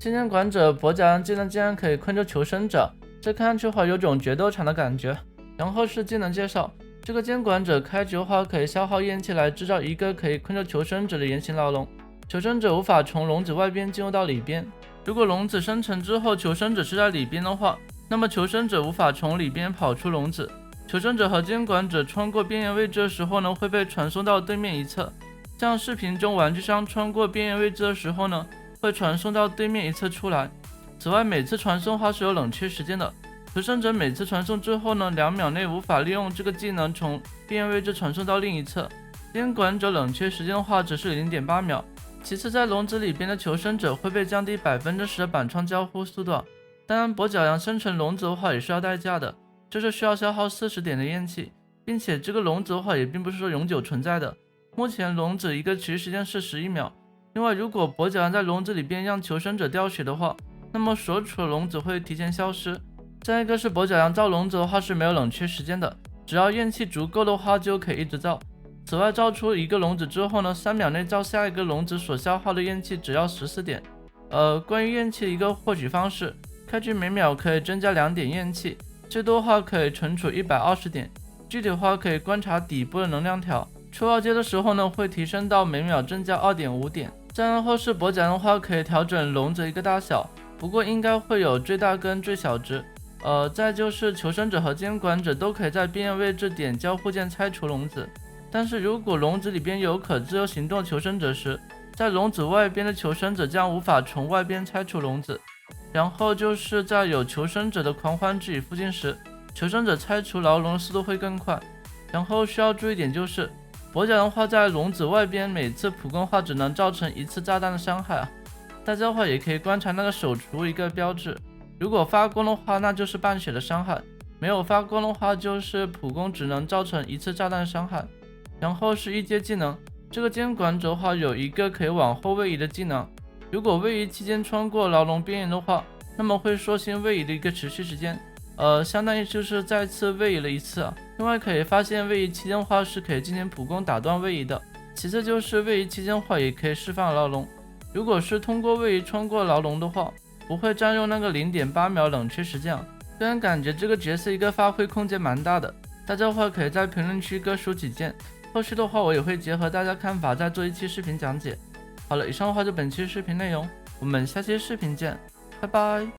纪念馆者跛脚羊技能竟然可以困住求生者，这看上去有种决斗场的感觉。然后是技能介绍，这个监管者开局可以消耗焰气来制造一个可以困住求生者的圆形牢笼，求生者无法从笼子外边进入到里边。如果笼子生成之后求生者是在里边的话，那么求生者无法从里边跑出笼子。求生者和监管者穿过边缘位置的时候呢，会被传送到对面一侧。像视频中玩具商穿过边缘位置的时候呢，会传送到对面一侧出来。此外，每次传送是有冷却时间的。求生者每次传送之后呢，2秒内无法利用这个技能从边缘位置传送到另一侧。监管者冷却时间只是 0.8 秒。其次，在笼子里边的求生者会被降低 10% 的板窗交互速度。当然，跛脚羊生成笼子也是要代价的，就是需要消耗40点的焰气，并且这个笼子也并不是说永久存在的。目前笼子一个持续时间是11秒。另外，如果跛脚羊在笼子里边让求生者掉血的话，那么所处的笼子会提前消失。再一个是跛脚羊造笼子是没有冷却时间的，只要焰气足够的话就可以一直造。此外，造出一个笼子之后呢，3秒内造下一个笼子所消耗的焰气只要14点。关于焰气的一个获取方式，开局每秒可以增加2点焰气，最多可以存储120点，具体可以观察底部的能量条。出2阶的时候呢，会提升到每秒增加 2.5点。再然后是跛脚羊可以调整笼子一个大小，不过应该会有最大跟最小值。再就是求生者和监管者都可以在边缘位置点交互键拆除笼子，但是如果笼子里边有可自由行动的求生者时，在笼子外边的求生者将无法从外边拆除笼子。然后就是在有求生者的狂欢之雨附近时，求生者拆除牢笼的速度会更快。然后需要注意点就是，跛脚羊在笼子外边每次普攻只能造成1次炸弹的伤害大家也可以观察那个手厨一个标志。如果发光的话，那就是半血的伤害；没有发光的话，就是普攻只能造成1次炸弹伤害。然后是1阶技能，这个监管者有一个可以往后位移的技能，如果位移期间穿过牢笼边缘的话，那么会缩小位移的一个持续时间，相当于就是再次位移了1次另外可以发现位移期间是可以进行普攻打断位移的。其次就是位移期间也可以释放牢笼，如果是通过位移穿过牢笼的话，不会占用那个 0.8 秒冷却时间个人感觉这个角色一个发挥空间蛮大的，大家可以在评论区各抒己见，后续的我也会结合大家看法再做一期视频讲解。好了，以上就本期视频内容，我们下期视频见，拜拜。